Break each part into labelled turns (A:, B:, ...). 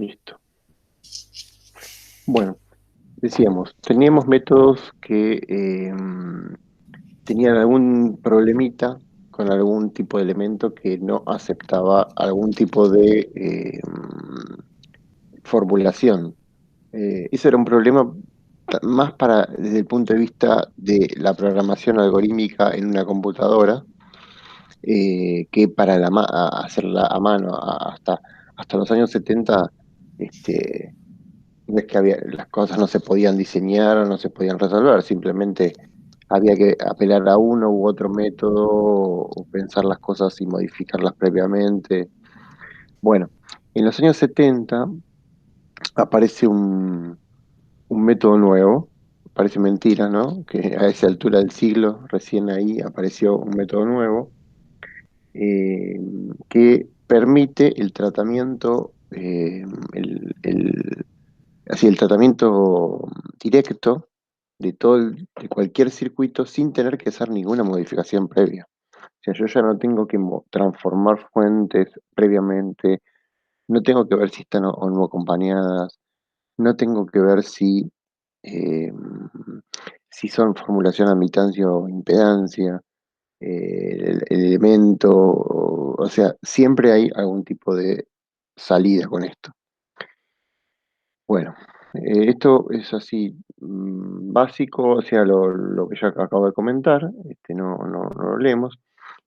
A: Listo. Bueno, decíamos, teníamos métodos que tenían algún problemita con algún tipo de elemento que no aceptaba algún tipo de formulación. Eso era un problema más desde el punto de vista de la programación algorítmica en una computadora, que para hacerla a mano. Hasta los años 70, este, no es que las cosas no se podían diseñar o no se podían resolver, simplemente había que apelar a uno u otro método o pensar las cosas y modificarlas previamente. Bueno, en los años 70 aparece un método nuevo. Parece mentira, ¿no? Que a esa altura del siglo, recién ahí apareció un método nuevo, eh, que permite el tratamiento, así el tratamiento directo de cualquier circuito sin tener que hacer ninguna modificación previa. O sea, yo ya no tengo que transformar fuentes previamente, no tengo que ver si están o no acompañadas, no tengo que ver eh, si son formulación admitancia o impedancia, el elemento, o sea, siempre hay algún tipo de salida con esto. Bueno, esto es así básico, o sea, lo que ya acabo de comentar, no lo leemos.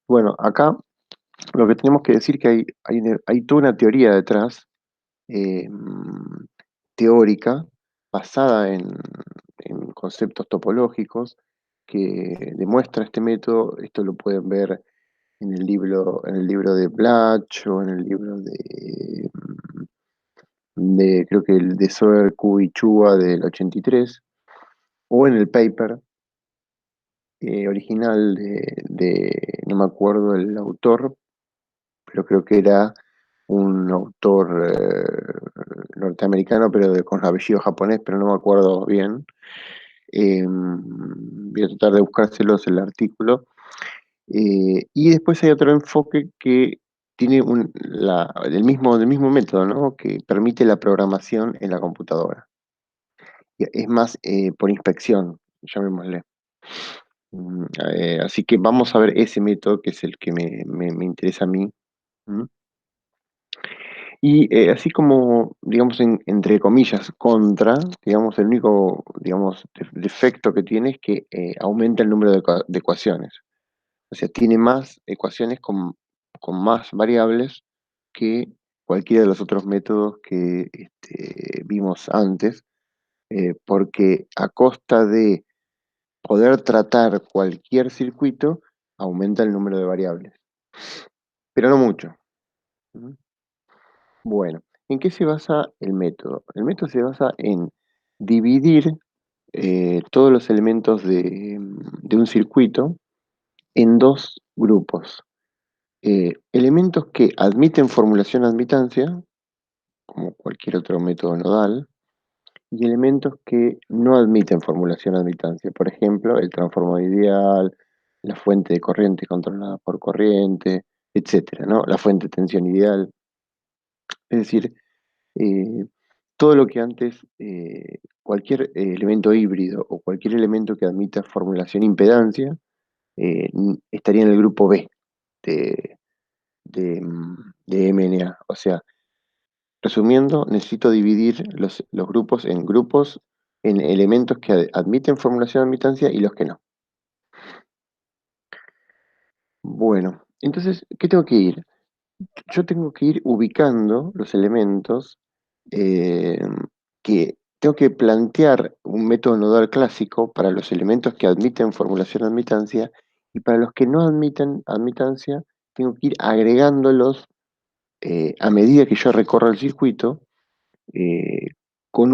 A: Bueno, acá lo que tenemos que decir que hay toda una teoría detrás, teórica, basada en conceptos topológicos, que demuestra este método. Esto lo pueden ver en el libro de Blatch o en el libro creo que el de Soer, Q y Chua del 83, o en el paper original no me acuerdo el autor, pero creo que era un autor norteamericano, pero con apellido japonés, pero no me acuerdo bien. Voy a tratar de buscárselos el artículo. Y después hay otro enfoque que tiene del mismo método, ¿no? Que permite la programación en la computadora. Es más, por inspección, llamémosle. Así que vamos a ver ese método que es el que me interesa a mí. ¿Mm? Y así como, digamos, entre comillas, contra, digamos, el único, digamos, defecto que tiene es que aumenta el número de ecuaciones. O sea, tiene más ecuaciones con más variables que cualquiera de los otros métodos que vimos antes, porque a costa de poder tratar cualquier circuito, aumenta el número de variables, pero no mucho. ¿Mm? Bueno, ¿en qué se basa el método? El método se basa en dividir todos los elementos de un circuito en dos grupos. Elementos que admiten formulación-admitancia, como cualquier otro método nodal, y elementos que no admiten formulación-admitancia. Por ejemplo, el transformador ideal, la fuente de corriente controlada por corriente, etcétera, ¿no? La fuente de tensión ideal. Es decir, eh, todo lo que antes, cualquier elemento híbrido o cualquier elemento que admita formulación-impedancia, estaría en el grupo B de, de MNA. O sea, resumiendo, necesito dividir los grupos en grupos, en elementos que admiten formulación-admitancia y los que no. Bueno, entonces, ¿qué tengo que ir? Yo tengo que ir ubicando los elementos, eh, que tengo que plantear un método nodal clásico para los elementos que admiten formulación-admitancia, y para los que no admiten admitancia, tengo que ir agregándolos a medida que yo recorro el circuito, eh, con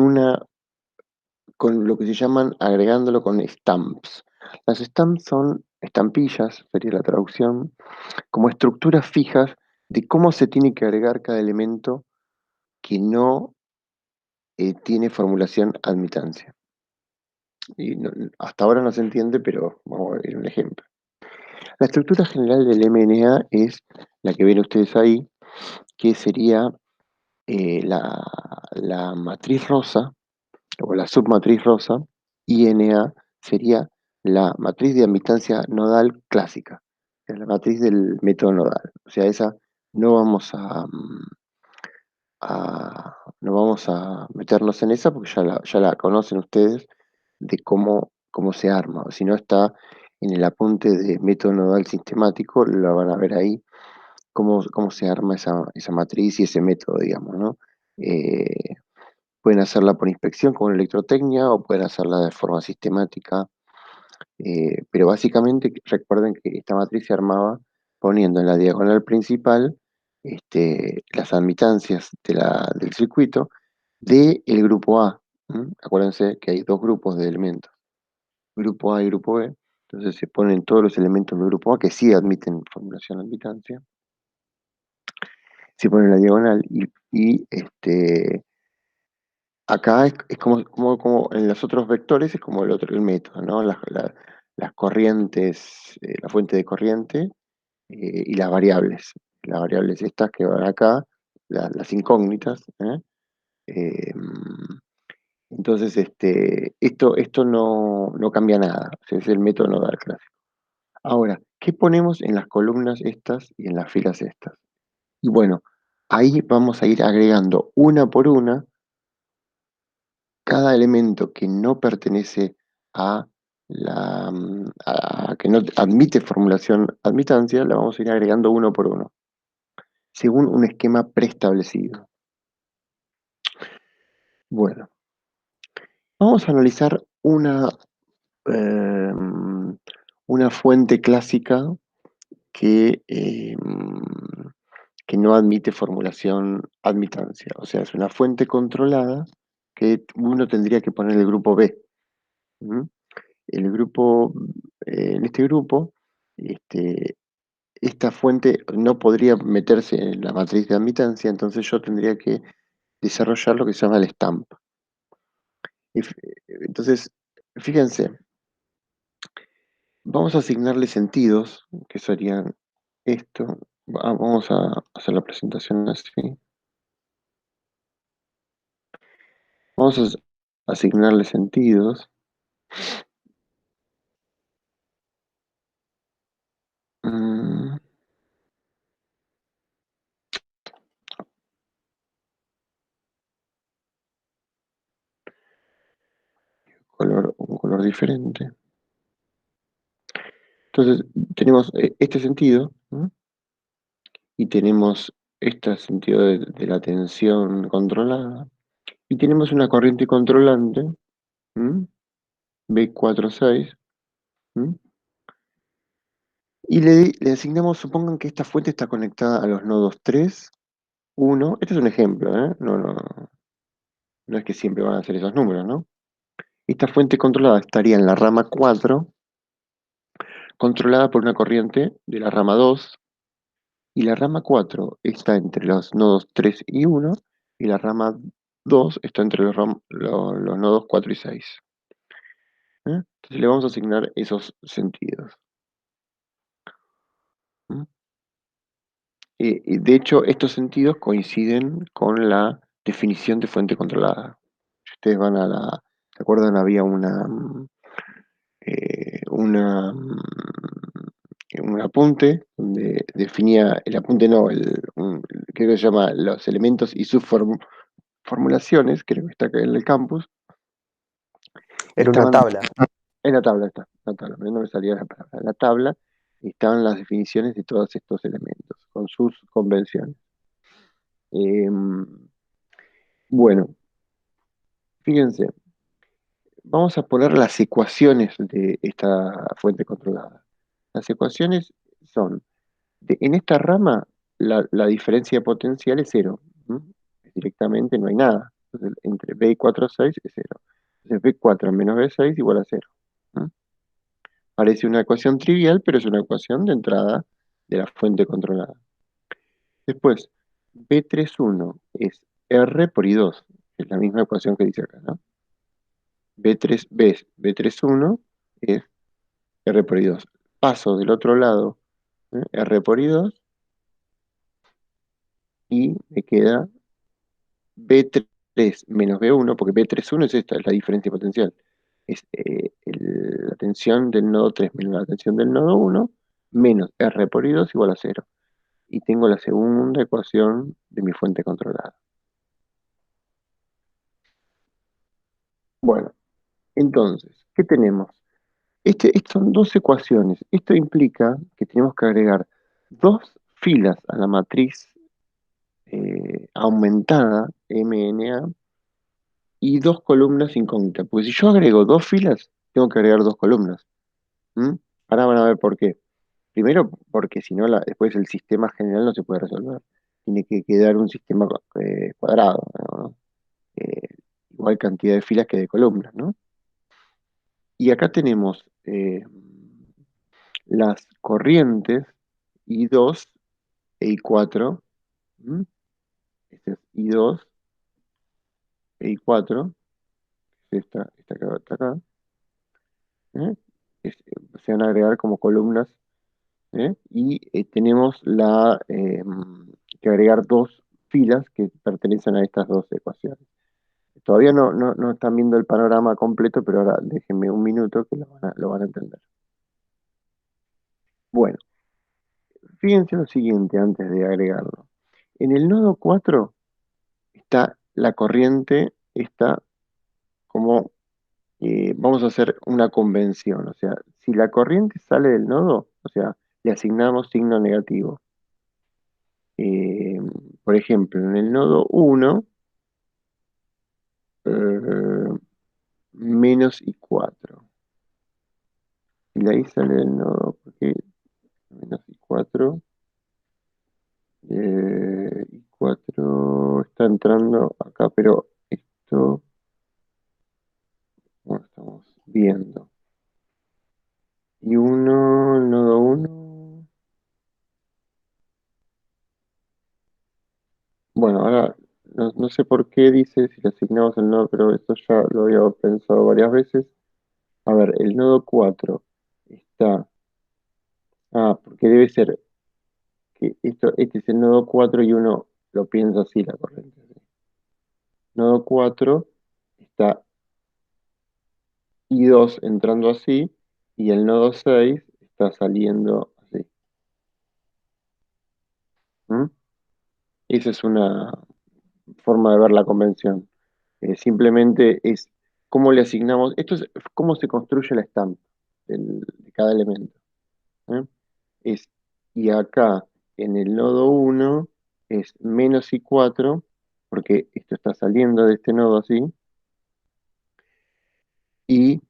A: con lo que se llaman agregándolo con stamps. Las stamps son estampillas, sería la traducción, como estructuras fijas de cómo se tiene que agregar cada elemento que no tiene formulación admitancia. Y hasta ahora no se entiende, pero vamos a ver un ejemplo. La estructura general del MNA es la que ven ustedes ahí, que sería la matriz rosa o la submatriz rosa, INA, sería la matriz de admitancia nodal clásica, es la matriz del método nodal. O sea, esa no vamos no vamos a meternos en esa porque ya la conocen ustedes de cómo se arma. Si no está en el apunte de método nodal sistemático, lo van a ver ahí, cómo se arma esa matriz y ese método, digamos, ¿no? Eh, Pueden hacerla por inspección con electrotecnia o pueden hacerla de forma sistemática, pero básicamente recuerden que esta matriz se armaba poniendo en la diagonal principal las admitancias del circuito del grupo A. ¿M? Acuérdense que hay dos grupos de elementos, grupo A y grupo B. Entonces se ponen todos los elementos del grupo A que sí admiten formulación de admitancia, se ponen en la diagonal y acá es como en los otros vectores, es como el método, ¿no? Las corrientes, la fuente de corriente y las variables. Las variables estas que van acá, las incógnitas, ¿eh? Eh, entonces, esto no cambia nada, o sea, es el método nodal clásico. Ahora, ¿qué ponemos en las columnas estas y en las filas estas? Y bueno, ahí vamos a ir agregando una por una cada elemento que no pertenece a que no admite formulación admitancia, la vamos a ir agregando uno por uno, según un esquema preestablecido. Bueno, vamos a analizar eh, una fuente clásica que no admite formulación admitancia. O sea, es una fuente controlada que uno tendría que poner el grupo B. ¿M? El grupo, en este grupo, este, esta fuente no podría meterse en la matriz de admitancia, entonces yo tendría que desarrollar lo que se llama el stamp. Entonces, fíjense, vamos a asignarle sentidos, que serían esto. Vamos a hacer la presentación así. Vamos a asignarle sentidos. Mm, un color diferente. Entonces, tenemos este sentido, ¿no? Y tenemos este sentido de la tensión controlada. Y tenemos una corriente controlante, ¿m? B46, ¿m? Y le asignamos, supongan que esta fuente está conectada a los nodos 3, 1. Este es un ejemplo, ¿eh? No es que siempre van a ser esos números, ¿no? Esta fuente controlada estaría en la rama 4, controlada por una corriente de la rama 2, y la rama 4 está entre los nodos 3 y 1, y la rama 2 está entre los nodos 4 y 6. ¿Eh? Entonces le vamos a asignar esos sentidos. ¿Mm? Y de hecho, estos sentidos coinciden con la definición de fuente controlada. Si ustedes van ¿se acuerdan? Había un apunte donde definía, el apunte no, creo que se llama los elementos y sus formulaciones, creo que está acá en el campus,
B: Era una
A: estaban
B: tabla.
A: en la tabla, la tabla, no me salía la palabra, en la tabla estaban las definiciones de todos estos elementos, con sus convenciones. Bueno, fíjense, vamos a poner las ecuaciones de esta fuente controlada. Las ecuaciones son, en esta rama, la diferencia de potencial es cero. ¿M? Directamente no hay nada. Entonces, entre B y 4, 6 es cero. Entonces, B4 menos B6 igual a cero. ¿M? Parece una ecuación trivial, pero es una ecuación de entrada de la fuente controlada. Después, B31 es R por I2, que es la misma ecuación que dice acá, ¿no? B31 es R por I2. Paso del otro lado, R por I2, y me queda B3 menos B1, porque B31 es esta, es la diferencia potencial. Es la tensión del nodo 3 menos la tensión del nodo 1 menos R por I2 igual a cero. Y tengo la segunda ecuación de mi fuente controlada. Bueno, entonces, ¿qué tenemos? Estas son dos ecuaciones. Esto implica que tenemos que agregar dos filas a la matriz aumentada MNA y dos columnas incógnitas. Porque si yo agrego dos filas, tengo que agregar dos columnas. ¿Mm? Ahora van a ver por qué. Primero, porque si no, después el sistema general no se puede resolver. Tiene que quedar un sistema cuadrado, ¿no? Eh, Igual cantidad de filas que de columnas, ¿no? Y acá tenemos las corrientes I2 e I4. ¿Mm? Este es I2 e I4, que es esta que está acá. ¿Eh? Se van a agregar como columnas. Y tenemos que agregar dos filas que pertenecen a estas dos ecuaciones. Todavía no están viendo el panorama completo, pero ahora déjenme un minuto que lo van a entender. Bueno, fíjense lo siguiente antes de agregarlo. En el nodo 4 está la corriente, está como, vamos a hacer una convención, o sea, si la corriente sale del nodo, o sea, le asignamos signo negativo. Eh, por ejemplo, en el nodo 1, menos I4. Y de ahí sale del nodo, porque menos I4. I4 está entrando acá, pero esto, bueno, estamos viendo. Y1, el nodo 1. Bueno, ahora no sé por qué dice si le asignamos el nodo, pero esto ya lo había pensado varias veces. A ver, el nodo 4 está. Ah, porque debe ser que este es el nodo 4 y uno lo piensa así la corriente. Nodo 4 está I2 entrando así y el nodo 6 está saliendo así. ¿Mm? Esa es una forma de ver la convención. Simplemente es cómo le asignamos, esto es cómo se construye la estampa de cada elemento. ¿Eh? Es, y acá en el nodo 1 es menos I4, porque esto está saliendo de este nodo así, y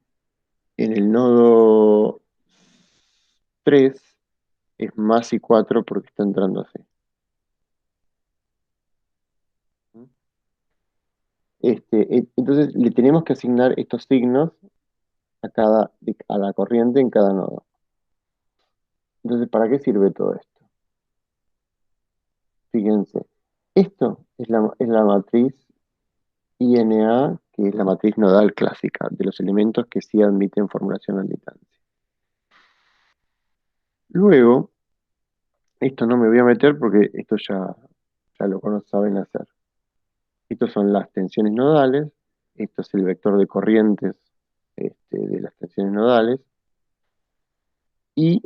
A: en el nodo 3 es más I4 porque está entrando así. Entonces le tenemos que asignar estos signos a la corriente en cada nodo. Entonces, ¿para qué sirve todo esto? Fíjense, esto es la matriz INA, que es la matriz nodal clásica de los elementos que sí admiten formulación al distancia. Luego, esto no me voy a meter porque esto ya lo saben hacer. Estos son las tensiones nodales, esto es el vector de corrientes de las tensiones nodales, y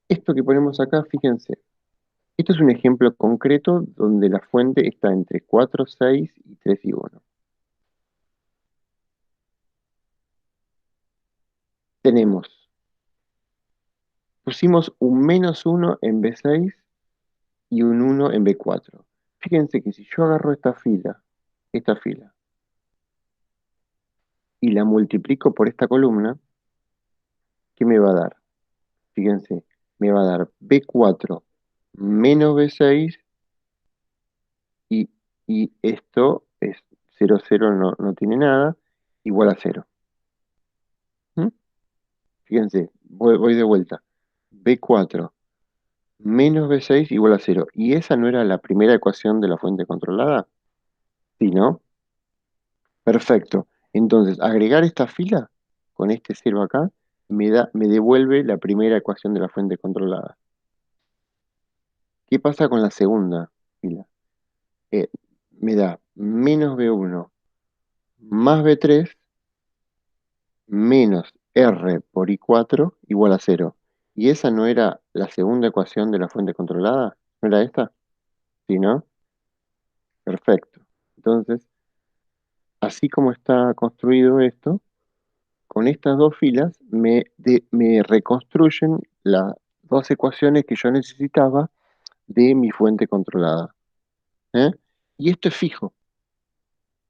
A: esto que ponemos acá, fíjense, esto es un ejemplo concreto donde la fuente está entre 4, 6 y 3 y 1. Tenemos, pusimos un -1 en B6 y un 1 en B4. Fíjense que si yo agarro esta fila, y la multiplico por esta columna, ¿qué me va a dar? Fíjense, me va a dar B4 menos B6 y, y esto es 0, 0, no tiene nada, igual a 0. ¿Mm? Fíjense, voy de vuelta. B4 menos B6 igual a 0. ¿Y esa no era la primera ecuación de la fuente controlada? Sí, ¿no? Perfecto. Entonces, agregar esta fila con este 0 acá me devuelve la primera ecuación de la fuente controlada. ¿Qué pasa con la segunda fila? Eh, me da menos B1 más B3 menos R por I4 igual a cero. ¿Y esa no era la segunda ecuación de la fuente controlada? ¿No era esta? Sí, ¿no? Perfecto. Entonces, así como está construido esto, con estas dos filas me reconstruyen las dos ecuaciones que yo necesitaba de mi fuente controlada. ¿Eh? Y esto es fijo.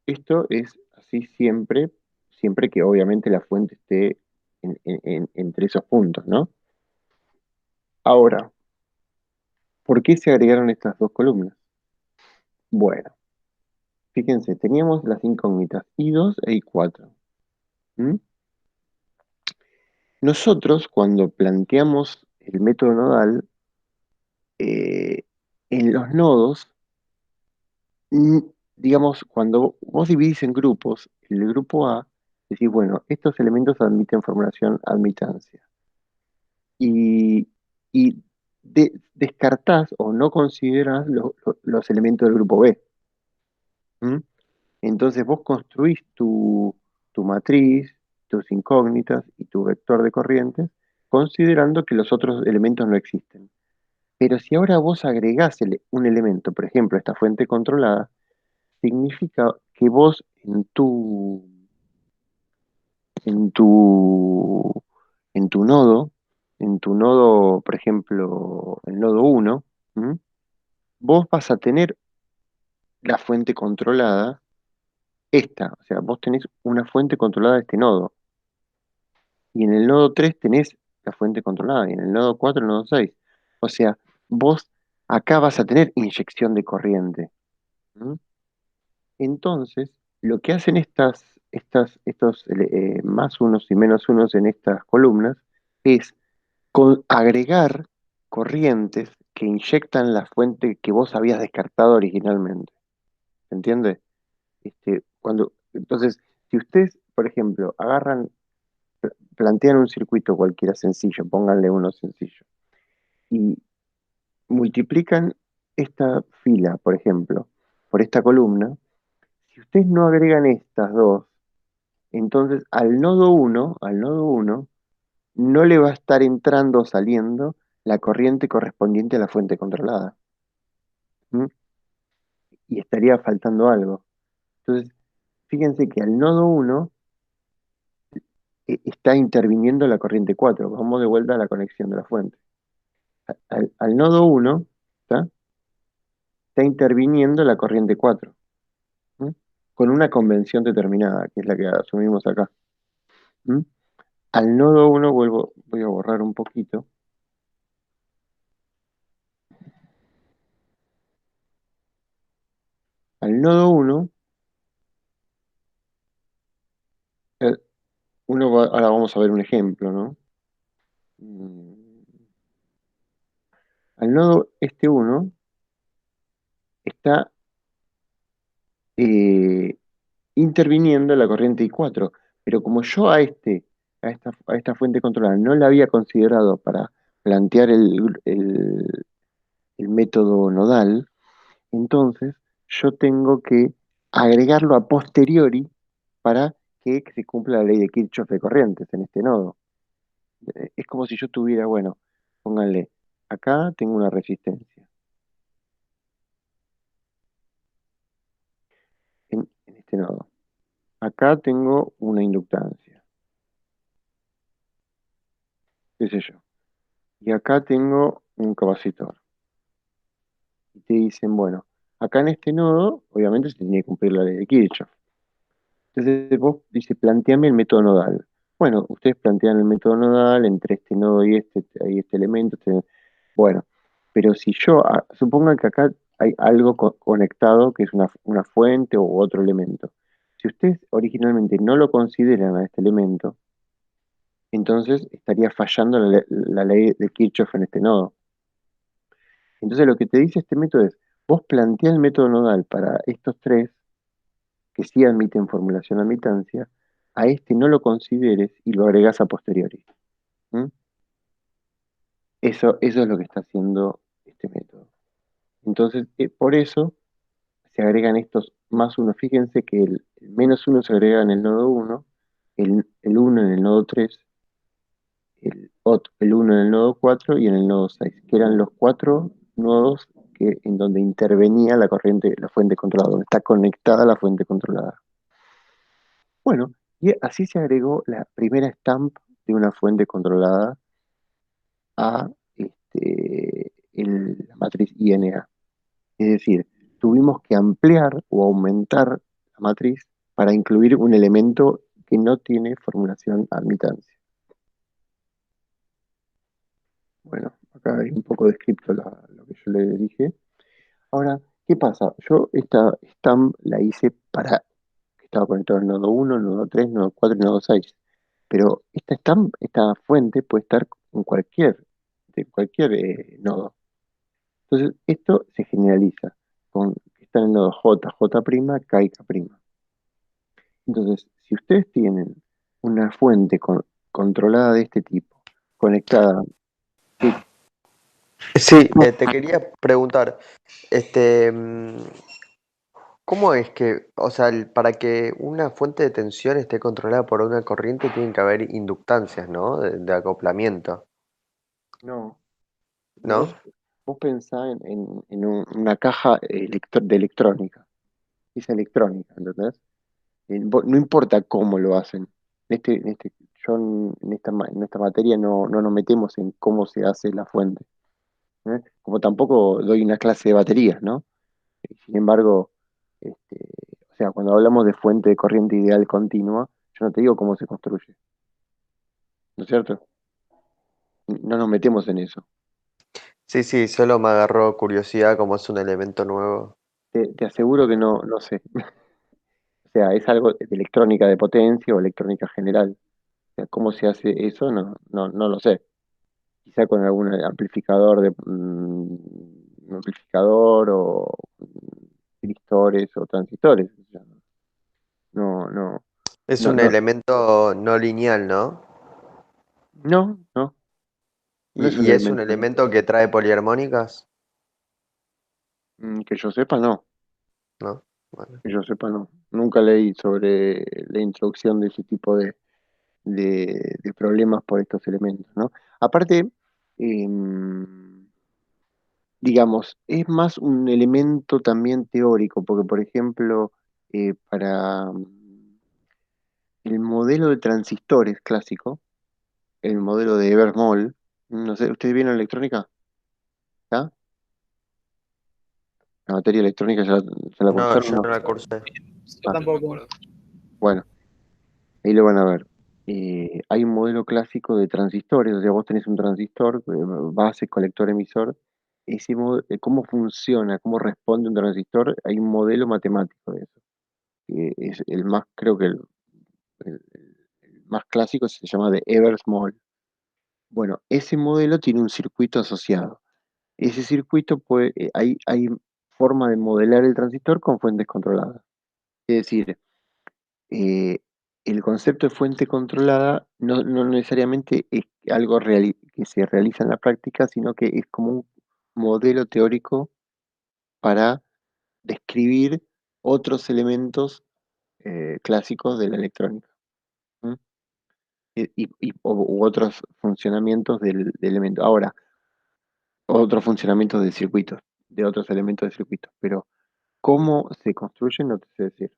A: Esto es así siempre, siempre que obviamente la fuente esté entre esos puntos, ¿no? Ahora, ¿por qué se agregaron estas dos columnas? Bueno, fíjense, teníamos las incógnitas I2 e I4. ¿Mm? Nosotros, cuando planteamos el método nodal, eh, en los nodos, mm, digamos, cuando vos dividís en grupos, el grupo A, decís, bueno, estos elementos admiten formulación admitancia. Y, y descartás o no considerás los elementos del grupo B. ¿Mm? Entonces vos construís tu matriz, tus incógnitas y tu vector de corrientes, considerando que los otros elementos no existen. Pero si ahora vos agregás un elemento, por ejemplo, esta fuente controlada, significa que vos en tu, en tu nodo, por ejemplo, el nodo uno, ¿m? Vos vas a tener la fuente controlada, esta, o sea, vos tenés una fuente controlada de este nodo, y en el nodo 3 tenés la fuente controlada, y en el nodo 4 el nodo 6. O sea, vos acá vas a tener inyección de corriente. ¿M? Entonces, lo que hacen estos más unos y menos unos en estas columnas es agregar corrientes que inyectan la fuente que vos habías descartado originalmente. ¿Se entiende? Entonces, si ustedes, por ejemplo, plantean un circuito cualquiera sencillo, pónganle uno sencillo, y multiplican esta fila, por ejemplo, por esta columna, si ustedes no agregan estas dos, entonces al nodo uno, no le va a estar entrando o saliendo la corriente correspondiente a la fuente controlada. ¿M? Y estaría faltando algo. Entonces, fíjense que al nodo uno está interviniendo la corriente 4. Vamos de vuelta a la conexión de la fuente. Al nodo uno, ¿está? Está interviniendo la corriente 4, ¿m? Con una convención determinada, que es la que asumimos acá. ¿M? Al nodo uno voy a borrar un poquito. Al nodo uno, eh, ahora vamos a ver un ejemplo, ¿no? Mm, Al nodo este uno está eh, interviniendo la corriente I4, pero como yo a esta fuente controlada no la había considerado para plantear el método nodal, entonces yo tengo que agregarlo a posteriori para que se cumpla la ley de Kirchhoff de corrientes en este nodo. Es como si yo tuviera, bueno, pónganle, acá tengo una resistencia, en este nodo. Acá tengo una inductancia, qué sé yo. Y acá tengo un capacitor. Y te dicen, bueno, acá en este nodo, obviamente se tiene que cumplir la ley de Kirchhoff. Entonces vos dice, planteame el método nodal. Bueno, ustedes plantean el método nodal entre este nodo y hay este elemento. Bueno, pero si supongan que acá hay algo conectado que es una fuente u otro elemento. Si ustedes originalmente no lo consideran a este elemento, entonces estaría fallando la ley de Kirchhoff en este nodo. Entonces lo que te dice este método es, vos plantea el método nodal para estos tres, que sí admiten formulación a admitancia, a este no lo consideres y lo agregás a posteriori. ¿M? Eso es lo que está haciendo este método. Entonces, por eso se agregan estos más uno. Fíjense que el menos uno se agrega en el nodo uno, el uno en el nodo 3, el uno en el nodo 4 y en el nodo 6, que eran los cuatro nodos en donde intervenía la corriente, la fuente controlada, donde está conectada la fuente controlada. Bueno, y así se agregó la primera stamp de una fuente controlada a la matriz INA. Es decir, tuvimos que ampliar o aumentar la matriz para incluir un elemento que no tiene formulación admitancia. Bueno, acá hay un poco descrito lo que yo le dije. Ahora, ¿qué pasa? Yo esta stamp la hice para que estaba conectado al nodo uno, nodo 3, nodo 4 y nodo 6. Pero esta stamp, esta fuente puede estar en cualquier nodo. Entonces, esto se generaliza con que está en el nodo J, J', K y K'. Entonces, si ustedes tienen una fuente controlada de este tipo, conectada, que,
B: Sí, te quería preguntar, este, ¿cómo es que, o sea, para que una fuente de tensión esté controlada por una corriente tienen que haber inductancias, ¿no? De acoplamiento,
A: no,
B: ¿no?
A: vos pensá en una caja de electrónica, es electrónica, ¿entendés? No importa cómo lo hacen. Yo en esta materia no nos metemos en cómo se hace la fuente, ¿eh? Como tampoco doy una clase de baterías, ¿no? Sin embargo, este, o sea, cuando hablamos de fuente de corriente ideal continua, yo no te digo cómo se construye, ¿no es cierto? No nos metemos en eso.
B: Sí, sí, solo me agarró curiosidad como es un elemento nuevo.
A: Te aseguro que no sé. O sea, es algo de electrónica de potencia o electrónica general. O sea, cómo se hace eso, no lo sé. Quizá con algún amplificador un amplificador o tristores o transistores. O sea, no, no,
B: Es
A: no,
B: un
A: no,
B: elemento no lineal, ¿no?
A: no es un
B: Y es un
A: elemento.
B: elemento que trae poliarmónicas,
A: Que yo sepa, no.
B: ¿no? Bueno.
A: Que yo sepa, no. Nunca leí sobre la introducción de ese tipo de problemas por estos elementos, ¿no? Aparte, digamos, es más un elemento también teórico, porque por ejemplo, para el modelo de transistores clásico, el modelo de Evermol, no sé, ¿ustedes vieron electrónica? ¿Ya? La materia electrónica ya la
B: No,
A: cursaron,
B: yo
A: ¿no?
B: no la cursé.
C: Yo
A: Ah,
C: tampoco.
A: bueno, ahí lo van a ver. Hay un modelo clásico de transistores, o sea, vos tenés un transistor, base, colector, emisor. ¿Cómo funciona, cómo responde un transistor? Hay un modelo matemático de eso. Es el más, creo que el más clásico se llama de Eversmall. Bueno, ese modelo tiene un circuito asociado. Ese circuito hay forma de modelar el transistor con fuentes controladas. Es decir, eh, el concepto de fuente controlada no necesariamente es algo que se realiza en la práctica, sino que es como un modelo teórico para describir otros elementos clásicos de la electrónica. ¿M? U otros funcionamientos del elemento. Ahora, otros funcionamientos de circuitos, de otros elementos de circuitos. Pero cómo se construyen, no te sé decir.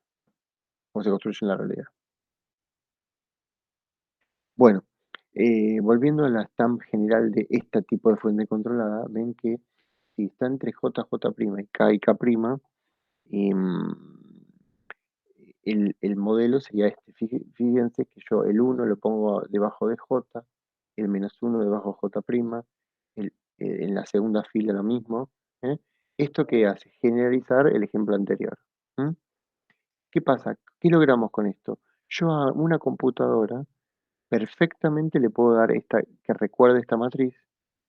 A: Cómo se construye en la realidad. Bueno, volviendo a la stamp general de este tipo de fuente controlada, ven que si está entre J, J' y K', em, el modelo sería este. Fíjense que yo el uno lo pongo debajo de J, el menos uno debajo de J', en la segunda fila lo mismo. ¿Eh? ¿Esto qué hace? Generalizar el ejemplo anterior. ¿M? ¿Qué pasa? ¿Qué logramos con esto? Yo a una computadora perfectamente le puedo dar que recuerde esta matriz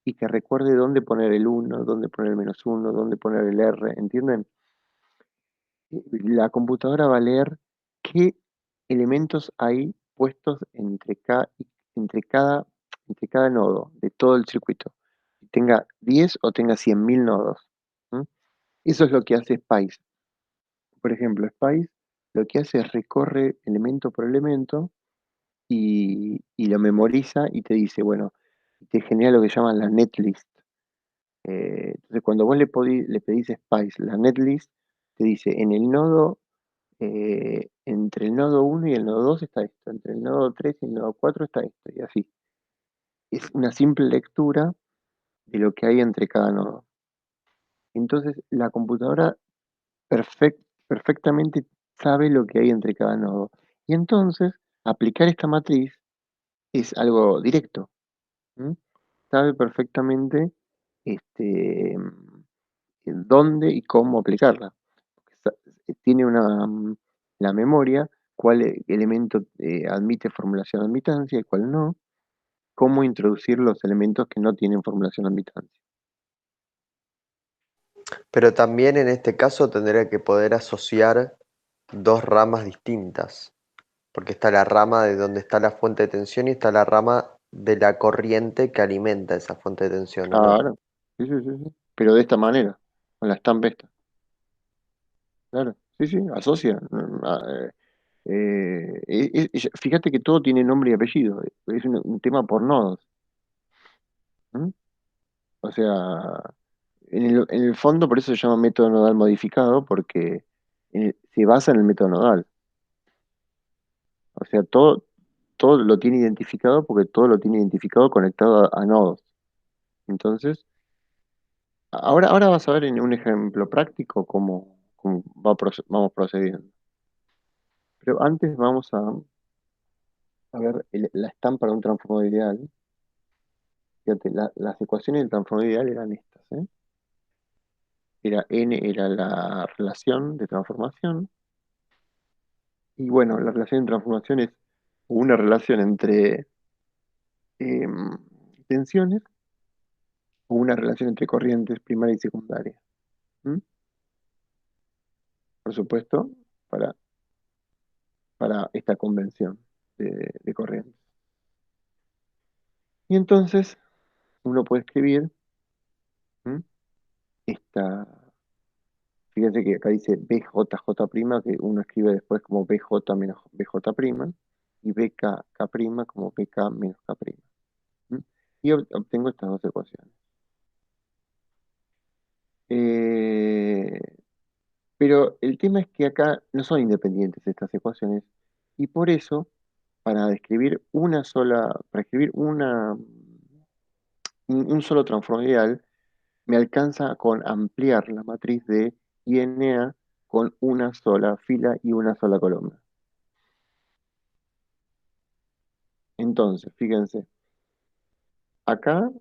A: y que recuerde dónde poner el uno, dónde poner el menos uno, dónde poner el R, ¿entienden? La computadora va a leer qué elementos hay puestos entre cada, entre cada nodo de todo el circuito. Tenga 10 o tenga 100.000 nodos. ¿M? Eso es lo que hace SPICE. por ejemplo, Spice lo que hace es recorre elemento por elemento y lo memoriza y te dice, bueno, te genera lo que llaman la netlist. Entonces, cuando vos le pedís a Spice la netlist, te dice, en el nodo, entre el nodo uno y el nodo 2 está esto, entre el nodo 3 y el nodo 4 está esto, y así. Es una simple lectura de lo que hay entre cada nodo. Entonces, la computadora perfectamente sabe lo que hay entre cada nodo. Y entonces, aplicar esta matriz es algo directo. ¿M? Sabe perfectamente este, dónde y cómo aplicarla. Sa- Tiene la memoria, cuál elemento admite formulación de admitancia y cuál no, cómo introducir los elementos que no tienen formulación de admitancia.
B: Pero también en este caso tendría que poder asociar dos ramas distintas, porque está la rama de donde está la fuente de tensión y está la rama de la corriente que alimenta esa fuente de tensión, ¿o no?
A: Claro, sí, sí, sí, sí. Pero de esta manera, con la stamp esta. Claro, sí, sí, asocia. Fíjate que todo tiene nombre y apellido. Es un tema por nodos. ¿M? O sea, en el fondo por eso se llama método nodal modificado, porque se basa en el método nodal. O sea, todo lo tiene identificado porque todo lo tiene identificado conectado a nodos. Entonces, ahora vas a ver en un ejemplo práctico cómo vamos procediendo. Pero antes vamos a ver la estampa de un transformador ideal. Fíjate, las ecuaciones del transformador ideal eran estas, ¿eh? Era la relación de transformación. Y bueno, la relación de transformación es una relación entre em, tensiones o una relación entre corrientes primaria y secundaria. ¿M? Por supuesto, para, para esta convención de corrientes. Y entonces uno puede escribir, ¿m? esta, fíjense que acá dice BJJ', que uno escribe después como BJ menos BJ', y BKK' como BK menos K'. ¿M? Y obtengo estas dos ecuaciones. Eh, pero el tema es que acá no son independientes estas ecuaciones, y por eso, para escribir un solo transformador ideal, me alcanza con ampliar la matriz de INA con una sola fila y una sola columna. Entonces, fíjense, acá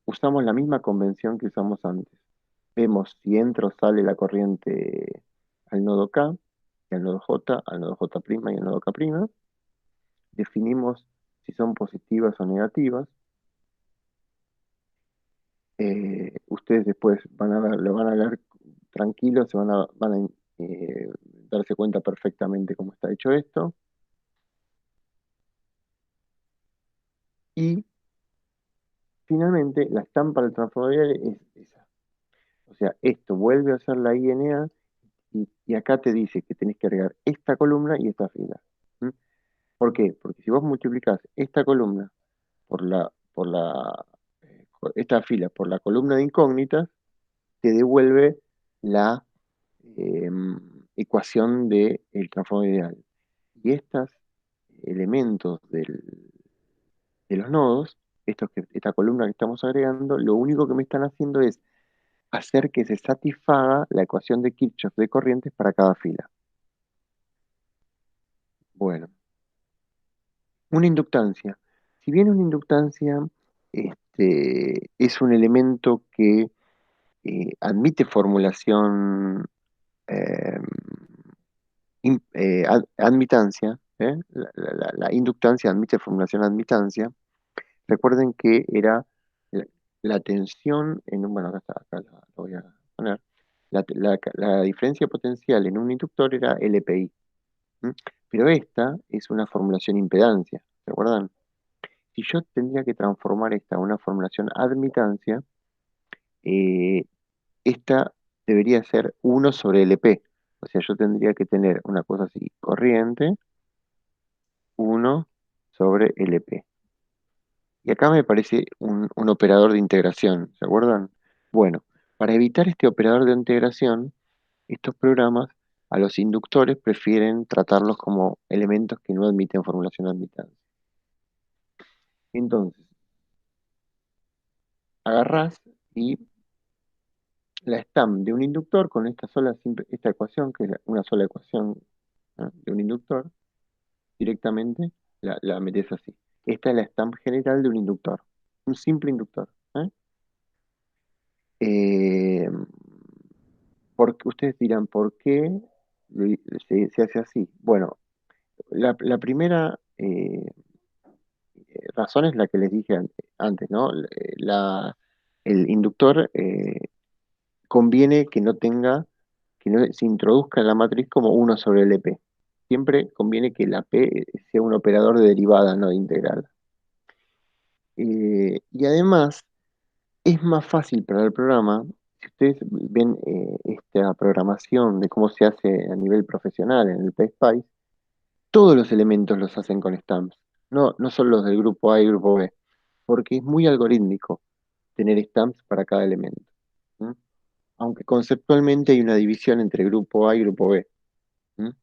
A: usamos la misma convención que usamos antes. Vemos si entra o sale la corriente al nodo K, y al nodo J, al nodo J' y al nodo K'. Definimos si son positivas o negativas. Ustedes después lo van a ver tranquilos, van a darse cuenta perfectamente cómo está hecho esto. Y finalmente, la estampa del transformador es esa. O sea, esto vuelve a ser la INA y acá te dice que tenés que agregar esta columna y esta fila. ¿Mm? ¿Por qué? Porque si vos multiplicás esta columna esta fila por la columna de incógnitas, te devuelve la eh, ecuación del transformador ideal. Y estos elementos de los nodos, esta columna que estamos agregando, lo único que me están haciendo es hacer que se satisfaga la ecuación de Kirchhoff de corrientes para cada fila. Bueno, una inductancia. Si bien una inductancia es un elemento que admite formulación eh, admitancia, la inductancia admite formulación admitancia. Recuerden que era la, la tensión bueno, acá lo voy a poner. La diferencia potencial en un inductor era LPI. ¿M? Pero esta es una formulación impedancia, ¿recuerdan? Si yo tendría que transformar esta a una formulación admitancia, eh, esta debería ser 1 sobre LP. O sea, yo tendría que tener una cosa así, corriente 1/LP. Y acá me parece un operador de integración, ¿se acuerdan? Bueno, para evitar este operador de integración, estos programas a los inductores prefieren tratarlos como elementos que no admiten formulación de admitancia. Entonces, agarrás y la stam de un inductor con esta ecuación, que es una sola ecuación, ¿no?, de un inductor, directamente la metes así. Esta es la stam general de un inductor, un simple inductor. ¿Eh? Eh, Ustedes dirán, ¿por qué se hace así? Bueno, la primera razón es la que les dije antes, ¿no? El inductor conviene que no tenga, que no se introduzca en la matriz como 1/LP. Siempre conviene que la P sea un operador de derivada, no de integral. Y además, es más fácil para el programa, si ustedes ven esta programación de cómo se hace a nivel profesional en el PSPICE, todos los elementos los hacen con stamps, no solo los del grupo A y grupo B, porque es muy algorítmico tener stamps para cada elemento. ¿M? Aunque conceptualmente hay una división entre grupo A y grupo B. ¿M?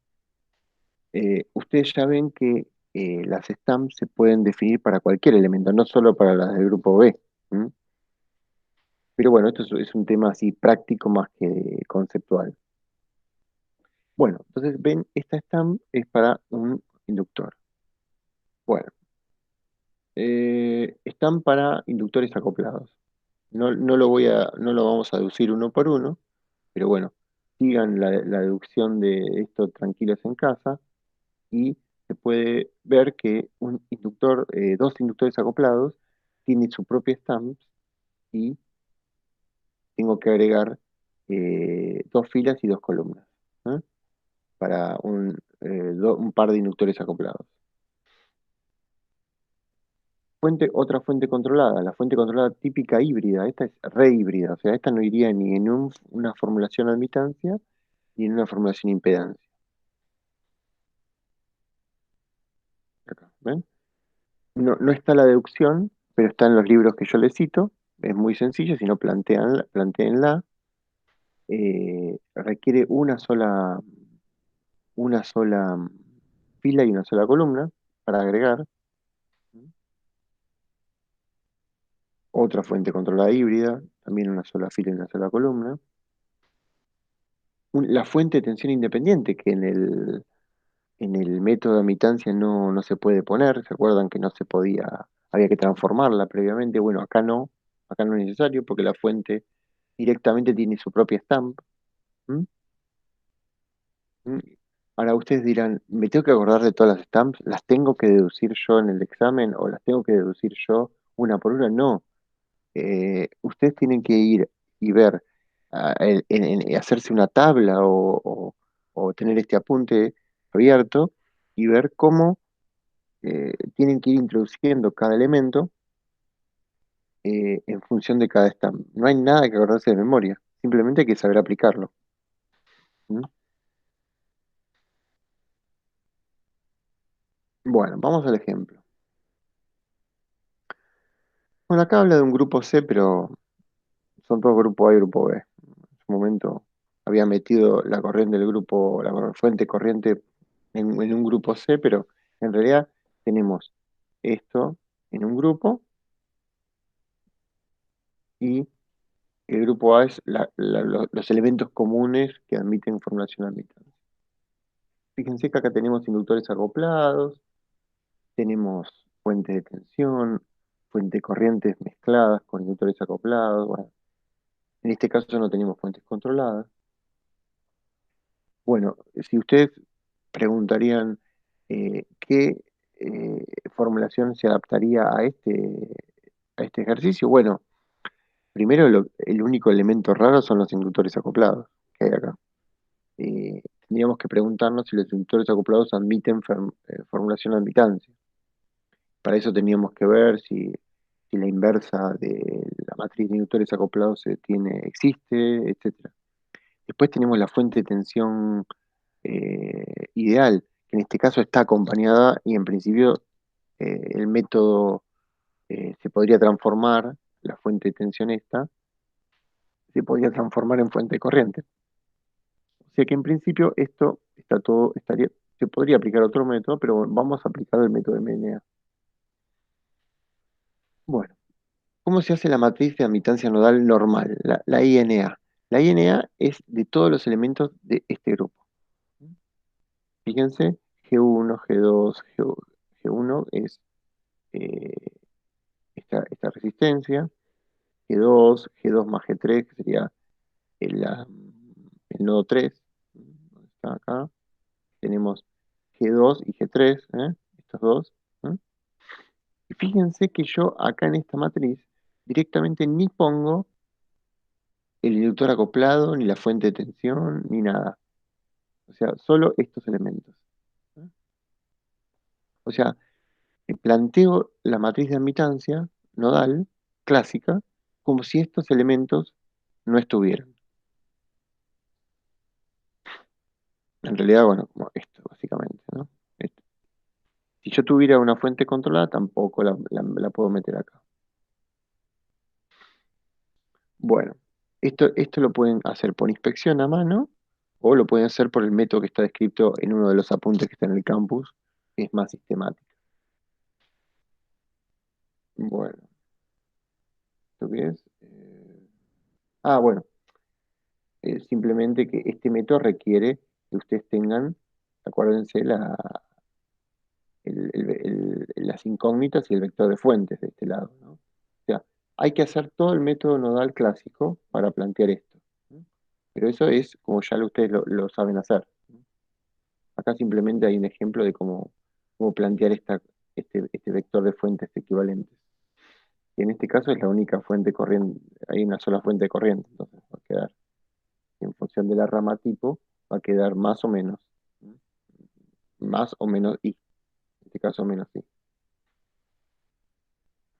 A: Ustedes ya ven que las stamps se pueden definir para cualquier elemento, no solo para las del grupo B. ¿M? Pero bueno, esto es un tema así práctico más que conceptual. Bueno, entonces ven, esta stamp es para un inductor. Bueno, están para inductores acoplados. No lo vamos a deducir uno por uno, pero bueno, sigan la deducción de esto tranquilos en casa y se puede ver que dos inductores acoplados tienen su propia stamp y tengo que agregar dos filas y dos columnas, ¿eh? Para un par de inductores acoplados. Otra fuente controlada, la fuente controlada típica híbrida, esta es re híbrida, o sea, esta no iría ni en una formulación admitancia ni en una formulación impedancia. Acá, ¿ven? No está la deducción, pero está en los libros que yo les cito, es muy sencillo, si no plantéenla. Requiere una sola fila y una sola columna para agregar. Otra fuente controlada híbrida, también una sola fila y una sola columna. La fuente de tensión independiente, que en el método de admitancia no se puede poner. ¿Se acuerdan que no se podía, había que transformarla previamente? Bueno, acá no es necesario porque la fuente directamente tiene su propia stamp. ¿M? ¿M? Ahora ustedes dirán, ¿me tengo que acordar de todas las stamps? ¿Las tengo que deducir yo en el examen o las tengo que deducir yo una por una? No. Ustedes tienen que ir y ver, hacerse una tabla o tener este apunte abierto y ver cómo tienen que ir introduciendo cada elemento en función de cada stamp. No hay nada que acordarse de memoria, simplemente hay que saber aplicarlo. ¿Mm? Bueno, vamos al ejemplo. Bueno, acá habla de un grupo C, pero son todos grupo A y grupo B. En su momento había metido la corriente del grupo, la fuente corriente en un grupo C, pero en realidad tenemos esto en un grupo y el grupo A es los elementos comunes que admiten formulación admitancia. Fíjense que acá tenemos inductores acoplados, tenemos fuente de tensión, fuente de corrientes mezcladas con inductores acoplados. Bueno, en este caso no tenemos fuentes controladas. Bueno, si ustedes preguntarían qué formulación se adaptaría a este ejercicio, bueno, primero el único elemento raro son los inductores acoplados que hay acá. Tendríamos que preguntarnos si los inductores acoplados admiten formulación de admitancia. Para eso teníamos que ver si la inversa de la matriz de inductores acoplados existe, etcétera. Después tenemos la fuente de tensión ideal, que en este caso está acompañada y en principio el método se podría transformar, la fuente de tensión esta, se podría transformar en fuente de corriente. O sea que en principio esto está todo, estaría, se podría aplicar otro método, pero vamos a aplicar el método de MNA. Bueno, ¿cómo se hace la matriz de admitancia nodal normal, la INA? La INA es de todos los elementos de este grupo. Fíjense, G1, G2, G1 es eh, esta resistencia, G2 más G3, que sería el nodo 3, ¿dónde está acá? Tenemos G2 y G3, estos dos. ¿Eh? Y fíjense que yo acá en esta matriz directamente ni pongo el inductor acoplado, ni la fuente de tensión, ni nada. O sea, solo estos elementos. ¿Eh? O sea, planteo la matriz de admitancia nodal clásica como si estos elementos no estuvieran. En realidad, bueno, como esto, básicamente, ¿no? Esto. Si yo tuviera una fuente controlada, tampoco la puedo meter acá. Bueno, esto lo pueden hacer por inspección a mano o lo pueden hacer por el método que está descrito en uno de los apuntes que está en el campus, que es más sistemático. Bueno, ¿esto qué es? Bueno, simplemente que este método requiere que ustedes tengan, acuérdense, las incógnitas y el vector de fuentes de este lado, ¿no? O sea, hay que hacer todo el método nodal clásico para plantear esto, ¿no? Pero eso es como ya ustedes lo saben hacer, ¿no? Acá simplemente hay un ejemplo de cómo plantear este vector de fuentes equivalentes. Y en este caso es la única fuente corriente, hay una sola fuente de corriente, entonces va a quedar, en función de la rama tipo, va a quedar más o menos, ¿no? Más o menos I, en este caso menos I.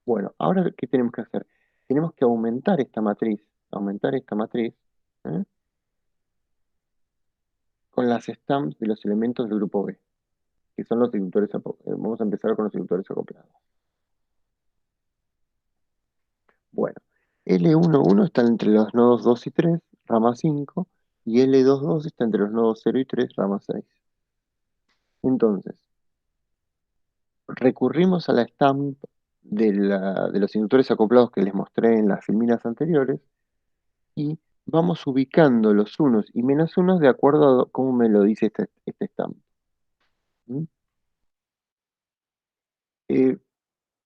A: Bueno, ahora, ¿qué tenemos que hacer? Tenemos que aumentar esta matriz, ¿eh? Con las stamps de los elementos del grupo B, que son los inductores, vamos a empezar con los inductores acoplados. Bueno, L11 está entre los nodos 2 y 3, rama 5, y L22 está entre los nodos 0 y 3, rama 6. Entonces, recurrimos a la stamp de los inductores acoplados que les mostré en las filminas anteriores y vamos ubicando los unos y menos unos de acuerdo a cómo me lo dice este stamp. ¿Mm? Eh,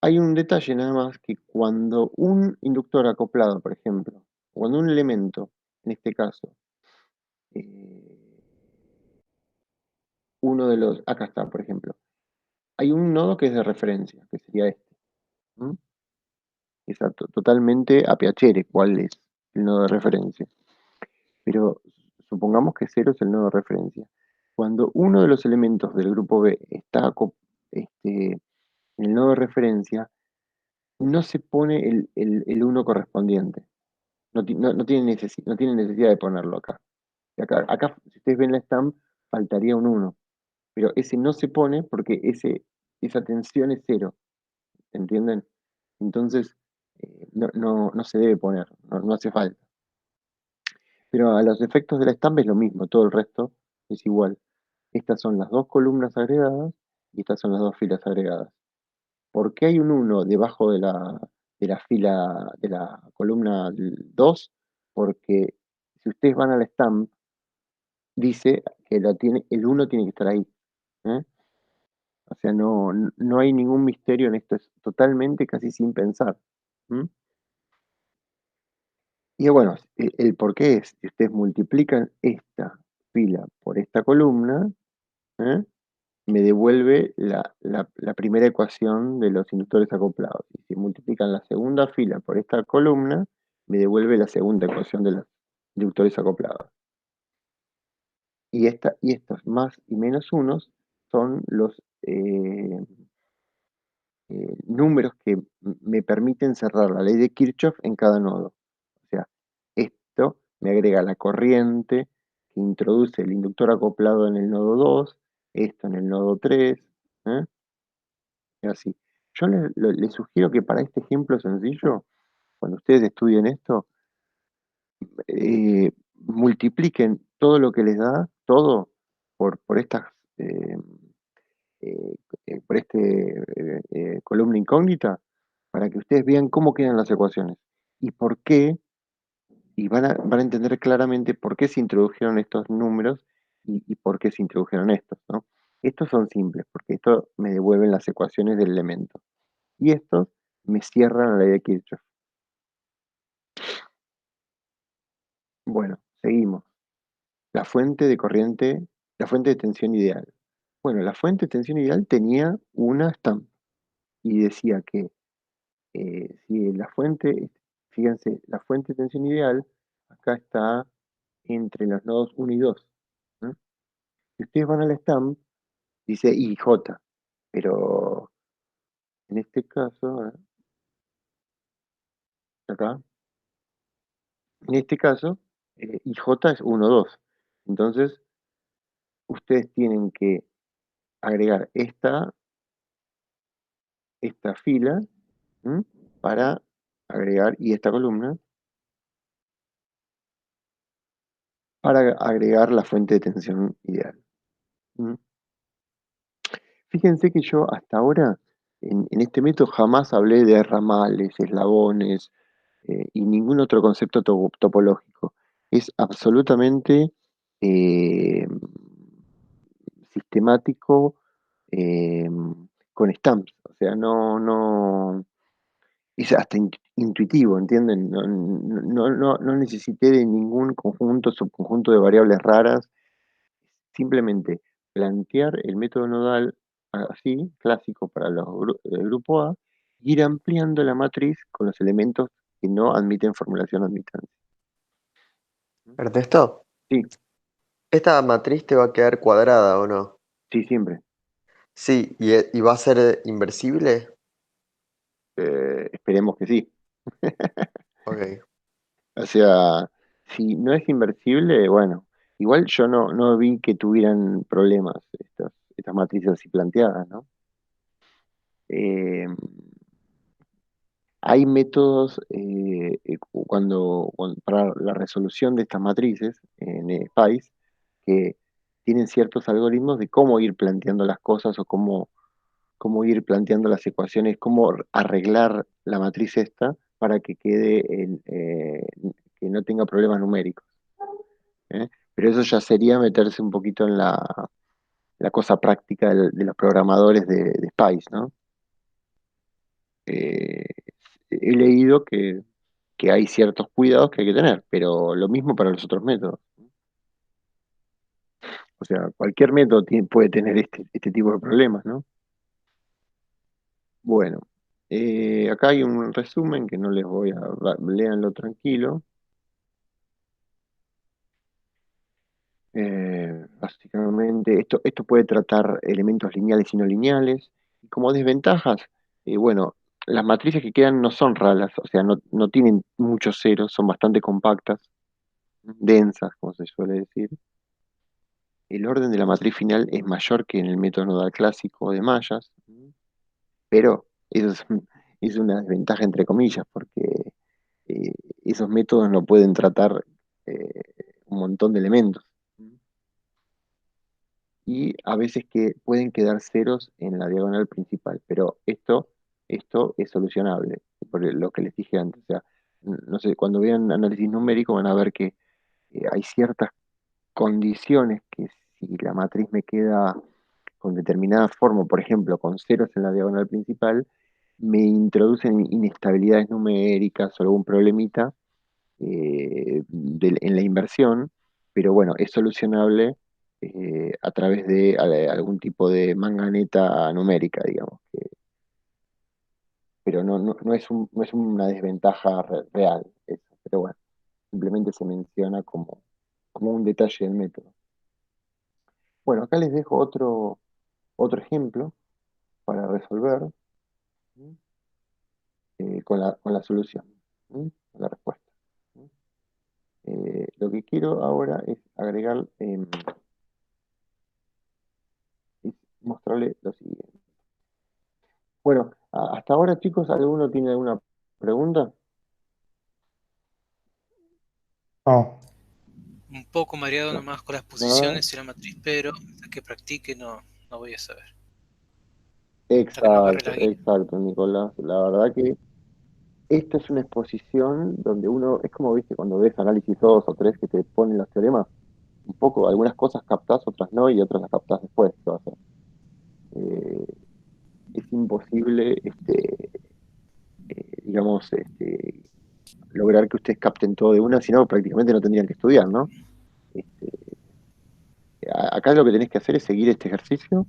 A: Hay un detalle nada más que cuando un inductor acoplado, por ejemplo, cuando un elemento, en este caso, eh, uno de los, acá está, por ejemplo, hay un nodo que es de referencia, que sería este. ¿Mm? Exacto, totalmente a piacere cuál es el nodo de referencia. Pero supongamos que cero es el nodo de referencia. Cuando uno de los elementos del grupo B está este, en el nodo de referencia, no se pone el 1 correspondiente. No tiene no tiene necesidad de ponerlo acá. Acá, si ustedes ven la stamp, faltaría un 1. Pero ese no se pone porque esa tensión es cero. ¿Entienden? Entonces, no se debe poner, no hace falta. Pero a los efectos de la estampa es lo mismo, todo el resto es igual. Estas son las dos columnas agregadas y estas son las dos filas agregadas. ¿Por qué hay un 1 debajo de la fila de la columna 2? Porque si ustedes van a la stamp, dice que el 1 tiene que estar ahí. ¿Eh? O sea, no hay ningún misterio en esto, es totalmente casi sin pensar. ¿Mm? Y bueno, el por qué es, si ustedes multiplican esta fila por esta columna, ¿eh? Me devuelve la primera ecuación de los inductores acoplados. Y si multiplican la segunda fila por esta columna, me devuelve la segunda ecuación de los inductores acoplados. Y estos más y menos unos son los números que me permiten cerrar la ley de Kirchhoff en cada nodo. O sea, esto me agrega la corriente que introduce el inductor acoplado en el nodo 2, esto en el nodo 3, ¿eh? Y así. Yo les sugiero que para este ejemplo sencillo, cuando ustedes estudien esto, multipliquen todo lo que les da, todo, por estas, eh, eh, por este columna incógnita, para que ustedes vean cómo quedan las ecuaciones y por qué, y van a entender claramente por qué se introdujeron estos números y por qué se introdujeron estos, ¿no? Estos son simples, porque estos me devuelven las ecuaciones del elemento, y estos me cierran la ley de Kirchhoff. Bueno, seguimos. La fuente de corriente, la fuente de tensión ideal. Bueno, la fuente de tensión ideal tenía una stamp y decía que si la fuente, fíjense, la fuente de tensión ideal acá está entre los nodos uno y 2. ¿No? Si ustedes van a la stamp, dice IJ, pero en este caso, acá, en este caso, IJ es uno 2. Entonces, ustedes tienen que agregar esta fila, ¿m? Para agregar, y esta columna, para agregar la fuente de tensión ideal. ¿M? Fíjense que yo hasta ahora, en este método, jamás hablé de ramales, eslabones, y ningún otro concepto topológico. Es absolutamente eh, sistemático, eh, con stamps. O sea, no, es hasta intuitivo, ¿entienden? No necesité de ningún conjunto, subconjunto de variables raras, simplemente plantear el método nodal así, clásico para el grupo A, e ir ampliando la matriz con los elementos que no admiten formulación admitancia.
B: Ernesto,
A: Sí,
B: ¿esta matriz te va a quedar cuadrada o no?
A: sí, siempre.
B: Sí, y va a ser inversible.
A: Esperemos que sí.
B: Ok.
A: O sea, si no es inversible, bueno, igual yo no vi que tuvieran problemas estas matrices así planteadas, ¿no? Eh, Hay métodos para la resolución de estas matrices en SPICE que tienen ciertos algoritmos de cómo ir planteando las cosas o cómo ir planteando las ecuaciones, cómo arreglar la matriz esta para que que no tenga problemas numéricos. ¿Eh? Pero eso ya sería meterse un poquito en la cosa práctica de los programadores de SPICE, ¿no? Eh, He leído que hay ciertos cuidados que hay que tener, pero lo mismo para los otros métodos. O sea, cualquier método puede tener este tipo de problemas, ¿no? Bueno, acá hay un resumen que no les voy a... Léanlo tranquilo. Básicamente, esto puede tratar elementos lineales y no lineales. Y como desventajas, bueno, las matrices que quedan no son ralas, o sea, no tienen muchos ceros, son bastante compactas, densas, como se suele decir. El orden de la matriz final es mayor que en el método nodal clásico de mallas, pero eso es una desventaja entre comillas, porque eh, esos métodos no pueden tratar eh, un montón de elementos. Y a veces que pueden quedar ceros en la diagonal principal, pero esto es solucionable, por lo que les dije antes. O sea, no sé, cuando vean análisis numérico van a ver que hay ciertas condiciones que si la matriz me queda con determinada forma, por ejemplo, con ceros en la diagonal principal, me introducen inestabilidades numéricas o algún problemita en la inversión, pero bueno, es solucionable a través de algún tipo de manganeta numérica, digamos, pero no es una desventaja real, eso, pero bueno, simplemente se menciona como un detalle del método. Bueno, acá les dejo otro ejemplo para resolver, ¿sí? Con la solución, ¿sí? Con la respuesta, ¿sí? Lo que quiero ahora es agregar, es mostrarle lo siguiente. Bueno, hasta ahora, chicos, ¿alguno tiene alguna pregunta?
C: No,
D: Un poco mareado
A: No,
D: nomás con las
A: nada.
D: posiciones y la matriz, pero hasta que practique no voy a saber. Hasta que no agarre
A: Exacto,
D: la guía.
A: exacto, Nicolás. La verdad que esta es una exposición donde uno, es como, viste, cuando ves análisis 2 o 3 que te ponen los teoremas, un poco, algunas cosas captás, otras no, y otras las captás después. ¿Qué va a hacer? Eh, es imposible, digamos, lograr que ustedes capten todo de una, si no, prácticamente no tendrían que estudiar, ¿no? Este, acá lo que tenés que hacer es seguir este ejercicio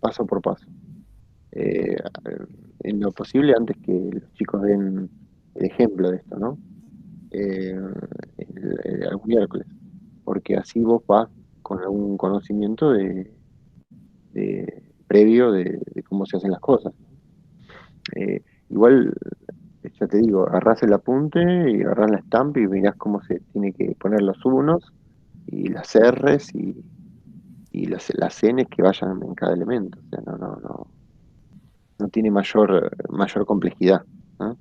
A: paso por paso. Eh, en lo posible antes que los chicos den el ejemplo de esto, ¿no? Eh, algún miércoles, porque así vos vas con algún conocimiento previo de cómo se hacen las cosas. Igual, ya te digo, agarrás el apunte y agarrás la estampa y mirás cómo se tiene que poner los unos y las R's y las N's que vayan en cada elemento. O sea, no tiene mayor complejidad, ¿no?
D: Ok.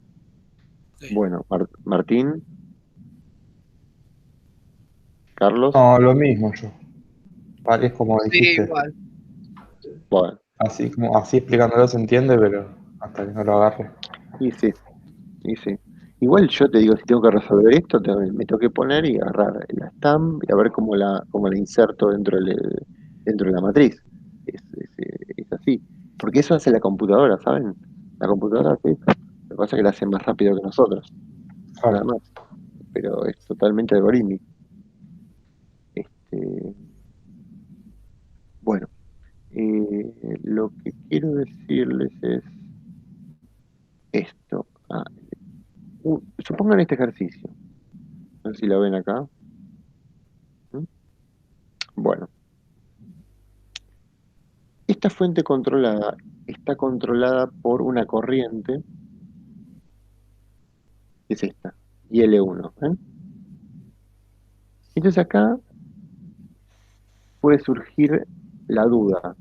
A: Bueno, Martín, Carlos,
C: no, lo mismo yo. Vale, es como
E: Sí,
C: dijiste.
E: igual.
A: bueno,
C: Así como así explicándolo se entiende, pero hasta que no lo agarre.
A: y sí, y sí. Igual yo te digo, si tengo que resolver esto, me tengo que poner y agarrar la stamp y a ver cómo la inserto dentro de la matriz. Es así. Porque eso hace la computadora, ¿saben? La computadora hace eso. Lo que pasa es que la hace más rápido que nosotros, nada
C: Claro.
A: más. Pero es totalmente algorítmico. Este, bueno, lo que quiero decirles es esto. Supongan este ejercicio. No sé si lo ven acá. ¿Mm? Bueno, esta fuente controlada está controlada por una corriente, que es esta, IL1. ¿Ven? Entonces acá puede surgir la duda.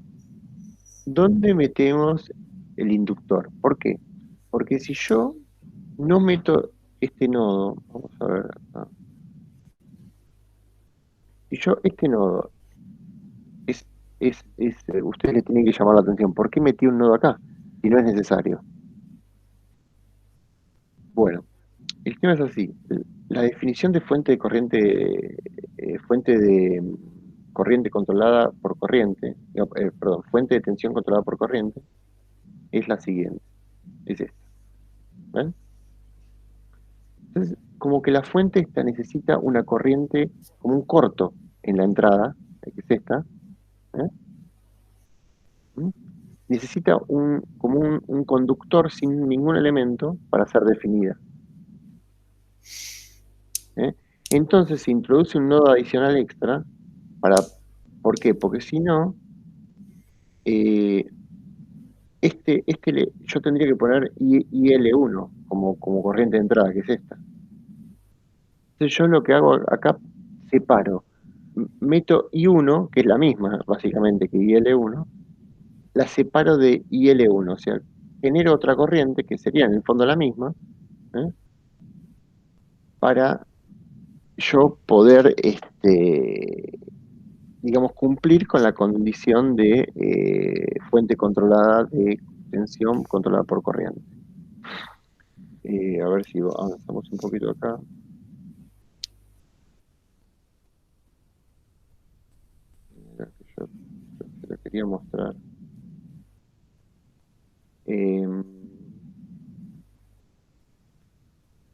A: ¿Dónde metemos el inductor? ¿Por qué? Porque si yo no meto este nodo, vamos a ver acá. Si yo este nodo ustedes le tienen que llamar la atención. ¿Por qué metí un nodo acá? Si no es necesario. Bueno, el tema es así. La definición de fuente de corriente, fuente de corriente controlada por corriente, no, perdón, fuente de tensión controlada por corriente, es la siguiente. Es esta. ¿Ven? Entonces, como que la fuente esta necesita una corriente, como un corto en la entrada, que es esta, ¿eh? ¿Mm? Necesita como un conductor sin ningún elemento para ser definida. ¿Eh? Entonces se introduce un nodo adicional extra para, ¿por qué? Porque si no, eh, yo tendría que poner IL1 como corriente de entrada, que es esta. Entonces yo lo que hago acá, separo, meto I1, que es la misma básicamente que IL1, la separo de IL1, o sea, genero otra corriente, que sería en el fondo la misma, ¿eh? Para yo poder, digamos, cumplir con la condición de fuente controlada de tensión controlada por corriente. A ver si avanzamos un poquito acá. Mira que yo te lo quería mostrar. Eh,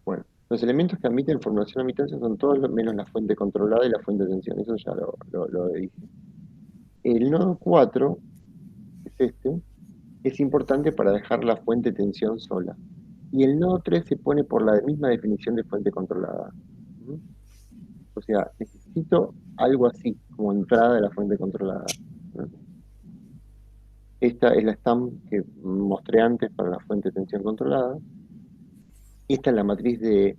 A: bueno, los elementos que admiten formulación a admitencia son todos menos la fuente controlada y la fuente de tensión. Eso ya lo dije. El nodo 4, que es este, es importante para dejar la fuente de tensión sola. Y el nodo 3 se pone por la misma definición de fuente controlada. ¿Mm? O sea, necesito algo así, como entrada de la fuente controlada, ¿no? Esta es la stamp que mostré antes para la fuente de tensión controlada. Esta es la matriz de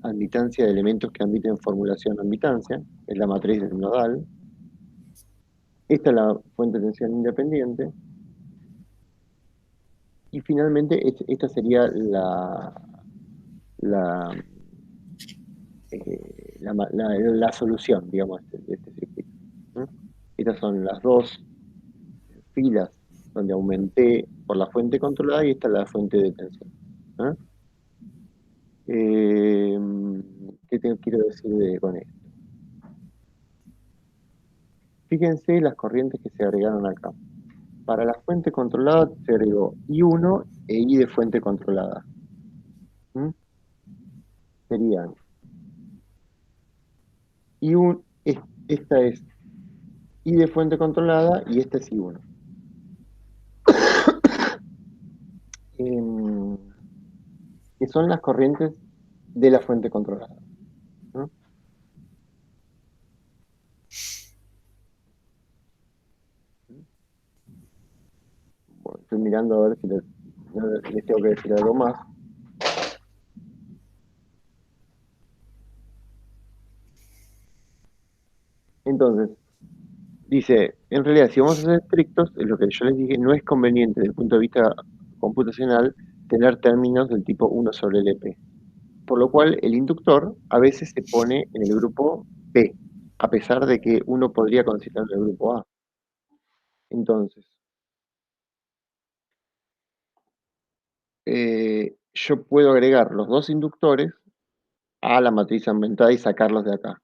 A: admitancia de elementos que admiten formulación o admitancia, es la matriz del nodal. Esta es la fuente de tensión independiente. Y finalmente, esta sería la, la solución, digamos, de este circuito. ¿No? Estas son las dos filas donde aumenté por la fuente controlada y esta es la fuente de tensión. ¿Ah? ¿Qué te quiero decir con esto? Fíjense las corrientes que se agregaron acá. Para la fuente controlada se agregó I1 e I de fuente controlada. ¿Mm? Serían I1, esta es I de fuente controlada y esta es I1. Que son las corrientes de la fuente controlada. ¿No? Bueno, estoy mirando a ver si les tengo que decir algo más. Entonces, dice, en realidad, si vamos a ser estrictos, lo que yo les dije, no es conveniente desde el punto de vista computacional tener términos del tipo 1 sobre LP. Por lo cual, el inductor a veces se pone en el grupo P, a pesar de que uno podría considerarlo en el grupo A. Entonces, yo puedo agregar los dos inductores a la matriz aumentada y sacarlos de acá.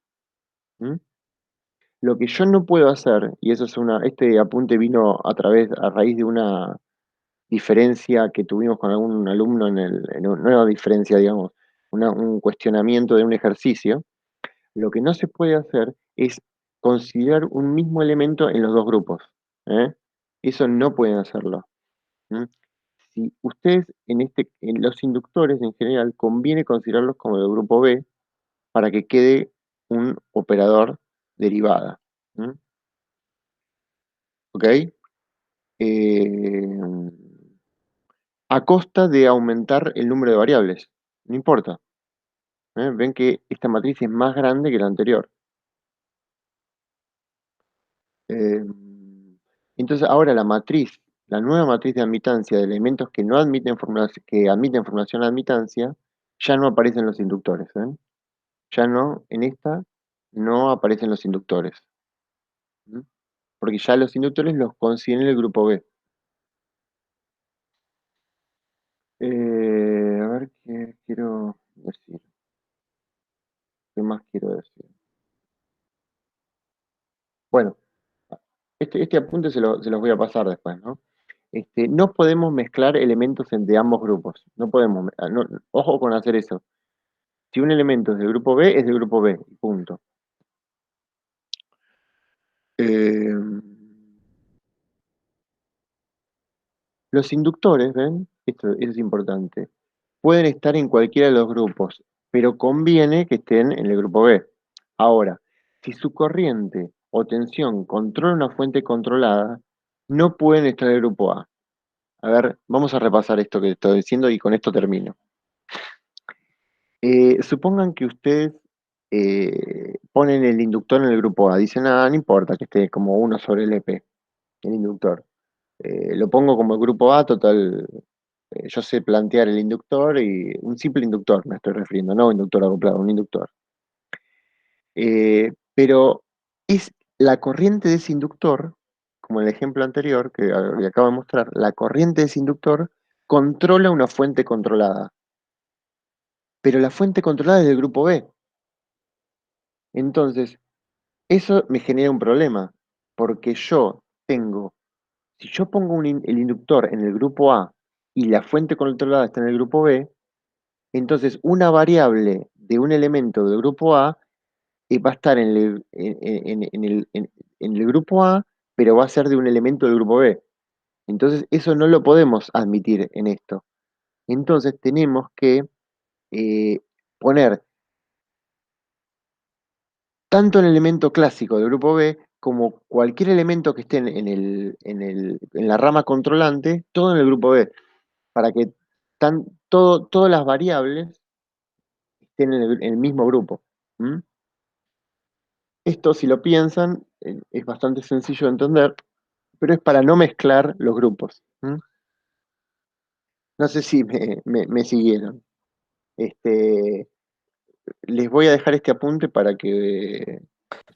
A: ¿Mm? Lo que yo no puedo hacer, y eso es este apunte vino a raíz de una diferencia que tuvimos con algún alumno no una diferencia, digamos, un cuestionamiento de un ejercicio, lo que no se puede hacer es considerar un mismo elemento en los dos grupos. ¿Eh? Eso no pueden hacerlo. ¿Mm? Si ustedes en los inductores en general conviene considerarlos como del grupo B para que quede un operador derivada. ¿Mm? ¿Ok? Eh, a costa de aumentar el número de variables. No importa. Ven que esta matriz es más grande que la anterior. Eh, entonces ahora la nueva matriz de admitancia de elementos que no admiten que admiten formulación de admitancia, ya no aparecen los inductores. ¿Ven? Ya no, en esta no aparecen los inductores. ¿Mm? Porque ya los inductores los consiguen en el grupo B. A ver qué quiero decir. ¿Qué más quiero decir? Bueno, este apunte se los voy a pasar después, ¿no? No podemos mezclar elementos de ambos grupos. No podemos. Ojo con hacer eso. Si un elemento es del grupo B, es del grupo B. Punto. Eh, los inductores, ¿ven? Esto es importante. Pueden estar en cualquiera de los grupos, pero conviene que estén en el grupo B. Ahora, si su corriente o tensión controla una fuente controlada, no pueden estar en el grupo A. A ver, vamos a repasar esto que estoy diciendo y con esto termino. Supongan que ustedes ponen el inductor en el grupo A. Dicen, no importa que esté como 1 sobre el EP, el inductor. Lo pongo como el grupo A, total. Yo sé plantear el inductor y un simple inductor me estoy refiriendo, no un inductor acoplado, un inductor. Pero es la corriente de ese inductor, como en el ejemplo anterior que acabo de mostrar, la corriente de ese inductor controla una fuente controlada. Pero la fuente controlada es del grupo B. Entonces, eso me genera un problema, porque si yo pongo el inductor en el grupo A y la fuente controlada está en el grupo B, entonces una variable de un elemento del grupo A va a estar en el grupo A, pero va a ser de un elemento del grupo B. Entonces, eso no lo podemos admitir en esto. Entonces, tenemos que poner tanto el elemento clásico del grupo B como cualquier elemento que esté en la rama controlante, todo en el grupo B, para que todas las variables estén en el mismo grupo. ¿Mm? Esto, si lo piensan, es bastante sencillo de entender, pero es para no mezclar los grupos. ¿Mm? No sé si me siguieron. Este, les voy a dejar este apunte para que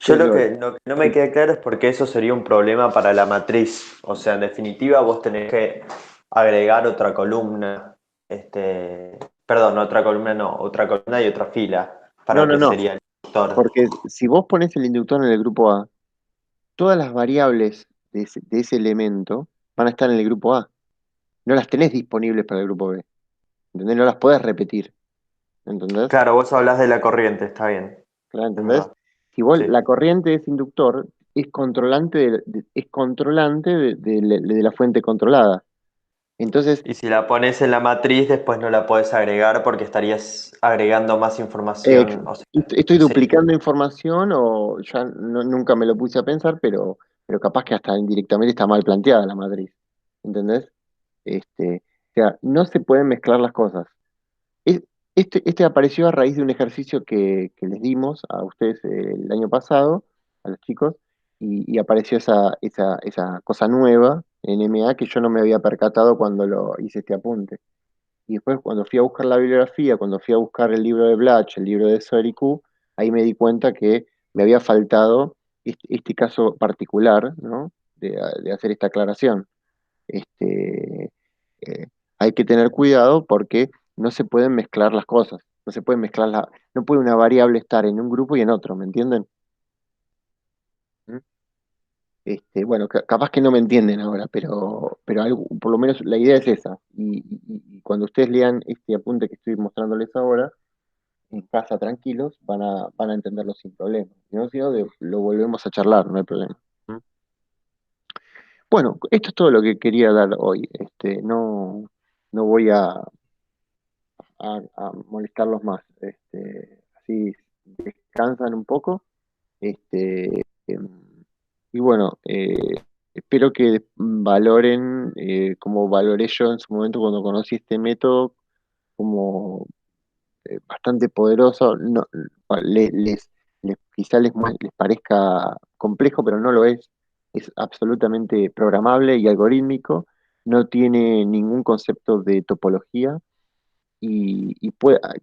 B: Yo
A: ustedes lo...
B: lo que no me queda claro es porque eso sería un problema para la matriz. O sea, en definitiva, vos tenés que agregar otra columna. Perdón, no otra columna, no, otra columna y otra fila
A: No,
B: para
A: no,
B: que
A: no,
B: sería el inductor.
A: porque si vos pones el inductor en el grupo A, todas las variables de ese elemento van a estar en el grupo A. No las tenés disponibles para el grupo B. ¿Entendés? No las podés repetir. ¿Entendés?
B: Claro, vos hablás de la corriente, está bien.
A: Claro,
B: Es
A: ¿entendés?
B: verdad.
A: Si vos,
B: Sí.
A: la corriente de ese inductor es controlante de la fuente controlada. Entonces,
B: Y si la pones en la matriz, después no la podés agregar porque estarías agregando más
A: ex-
B: información. O sea,
A: estoy
B: sí.
A: duplicando información o ya nunca me lo puse a pensar, pero capaz que hasta indirectamente está mal planteada la matriz. ¿Entendés? O sea, no se pueden mezclar las cosas. Es- este apareció a raíz de un ejercicio que les dimos a ustedes el año pasado, a los chicos, y apareció esa cosa nueva en MA que yo no me había percatado cuando lo hice este apunte. Y después cuando fui a buscar la bibliografía, cuando fui a buscar el libro de Blatch, el libro de Soeriku, ahí me di cuenta que me había faltado este caso particular, ¿no? De hacer esta aclaración. Este, eh, Hay que tener cuidado porque no se pueden mezclar las cosas, no se pueden no puede una variable estar en un grupo y en otro, ¿me entienden? ¿Mm? Bueno, capaz que no me entienden ahora, pero por lo menos la idea es esa. Y cuando ustedes lean este apunte que estoy mostrándoles ahora, en casa tranquilos, van a entenderlo sin problema. Si no, lo volvemos a charlar, no hay problema. ¿Mm? Bueno, esto es todo lo que quería dar hoy. No voy a molestarlos más. Así descansan un poco. Em, y bueno, espero que valoren, como valoré yo en su momento cuando conocí este método, como bastante poderoso. No, quizá les parezca complejo, pero no lo es. Es absolutamente programable y algorítmico. No tiene ningún concepto de topología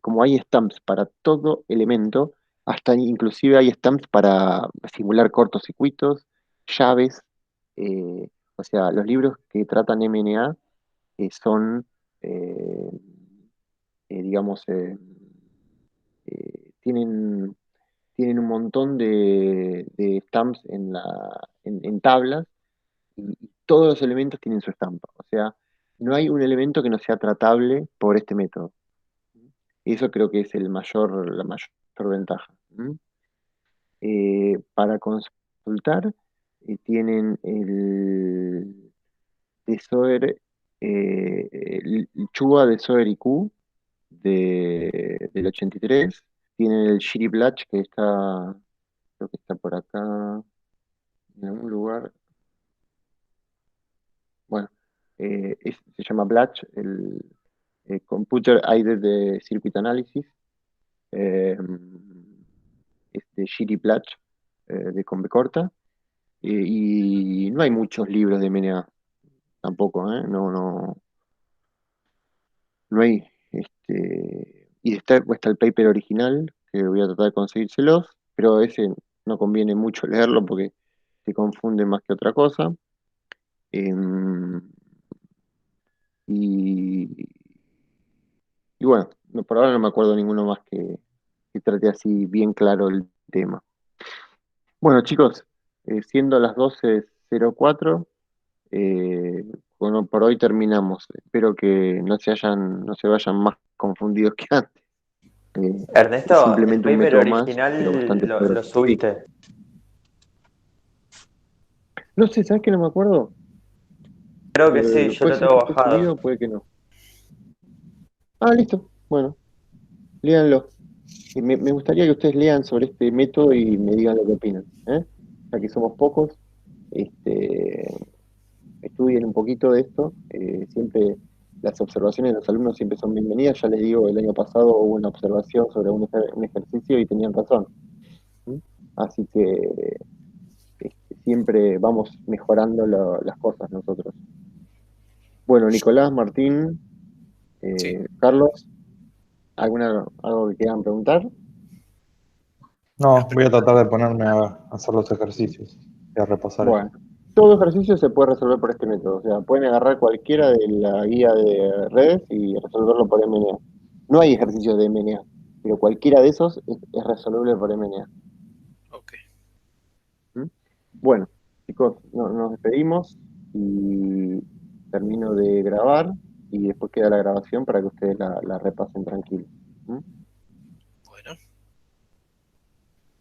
A: como hay stamps para todo elemento, hasta inclusive hay stamps para simular cortocircuitos, llaves, o sea, los libros que tratan MNA son, eh, digamos, tienen un montón de stamps en tablas y todos los elementos tienen su estampa. O sea, no hay un elemento que no sea tratable por este método. Y eso creo que es la mayor ventaja. ¿M? Para consultar, tienen de Soer, el Chua de Soer y Q del 83. Tienen el Shiri Blatch que creo que está por acá en algún lugar. Bueno, se llama Blatch, el Computer Aided Circuit Analysis. eh, Shiri Blatch, de con B corta, y no hay muchos libros de MNA tampoco, ¿eh? No, no, no hay, y está el paper original, que voy a tratar de conseguírselos, pero ese no conviene mucho leerlo porque se confunde más que otra cosa. Em, y, y bueno, por ahora no me acuerdo ninguno más que trate así bien claro el tema. Bueno, chicos, siendo las 12:04, bueno, por hoy terminamos. Espero que no se vayan más confundidos que antes. Es
B: Ernesto, el
A: simplemente un
B: paper
A: método más, pero
B: original
A: bastante
B: lo
A: poderoso. Sí.
B: subiste.
A: No sé, ¿sabes qué? No me acuerdo.
B: Creo que sí, yo
A: Puede
B: lo
A: ser
B: tengo
A: que esté
B: bajado.
A: subido, puede que no. Ah, listo. Bueno, léanlo. Y me gustaría que ustedes lean sobre este método y me digan lo que opinan, ¿eh? Ya que somos pocos, este, estudien un poquito de esto. Siempre las observaciones de los alumnos siempre son bienvenidas. Ya les digo, el año pasado hubo una observación sobre un ejercicio y tenían razón. ¿Mm? Así que siempre vamos mejorando las cosas nosotros. Bueno, Nicolás, Martín,
D: Sí.
A: Carlos, ¿algo que quieran preguntar?
C: No, voy a tratar de ponerme a hacer los ejercicios y a repasar eso.
A: Bueno, todo ejercicio se puede resolver por este método. O sea, pueden agarrar cualquiera de la guía de redes y resolverlo por MNA. No hay ejercicios de MNA, pero cualquiera de esos es resolvible por MNA.
D: Ok.
A: ¿Mm? Bueno, chicos, nos despedimos y termino de grabar y después queda la grabación para que ustedes la repasen tranquilos.